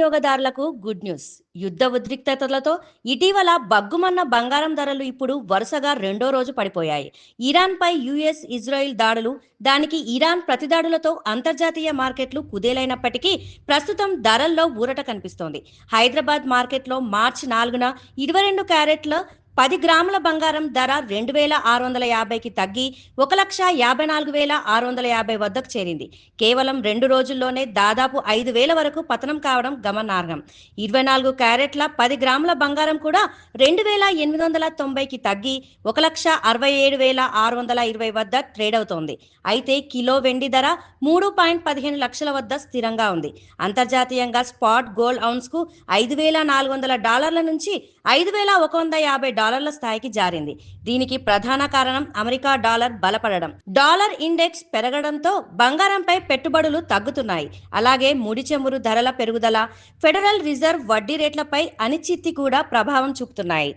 వినియోగదారులకు good news. యుద్ధ ఉద్రిక్తతలతో ఇటీవల బగ్గుమన్న బంగారం ధరలు ఇప్పుడు వరుసగా రెండో రోజు పడిపోయాయి. ఇరాన్పై యుఎస్, ఇజ్రాయిల్ దాడులు, దానికి ఇరాన్ ప్రతిదాడులతో అంతర్జాతీయ మార్కెట్లు కుదేలైనప్పటికీ ప్రస్తుతం ధరల్లో ఊరట కనిపిస్తోంది. హైదరాబాద్ మార్కెట్లో మార్చి 4న 22 క్యారెట్ల 10 గ్రాముల బంగారం ధర 2,650కి తగ్గి 1,54,650 వద్దకు చేరింది. కేవలం 2 రోజుల్లోనే దాదాపు 5,000 వరకు పతనం కావడం గమనార్హం. 24 క్యారెట్ల 10 గ్రాముల బంగారం కూడా 2,890కి తగ్గి 1,67,620 వద్ద ట్రేడ్ అవుతోంది. అయితే కిలో వెండి ధర 3.15 లక్షల వద్ద స్థిరంగా ఉంది. అంతర్జాతీయంగా స్పాట్ గోల్డ్ ఔన్స్కు $5,400 నుంచి $5,150 స్థాయికి జారింది. దీనికి ప్రధాన కారణం అమెరికా డాలర్ బలపడడం. డాలర్ ఇండెక్స్ పెరగడంతో బంగారంపై పెట్టుబడులు తగ్గుతున్నాయి. అలాగే ముడి చమురు ధరల పెరుగుదల, ఫెడరల్ రిజర్వ్ వడ్డీ రేట్లపై అనిశ్చితి కూడా ప్రభావం చూపుతున్నాయి.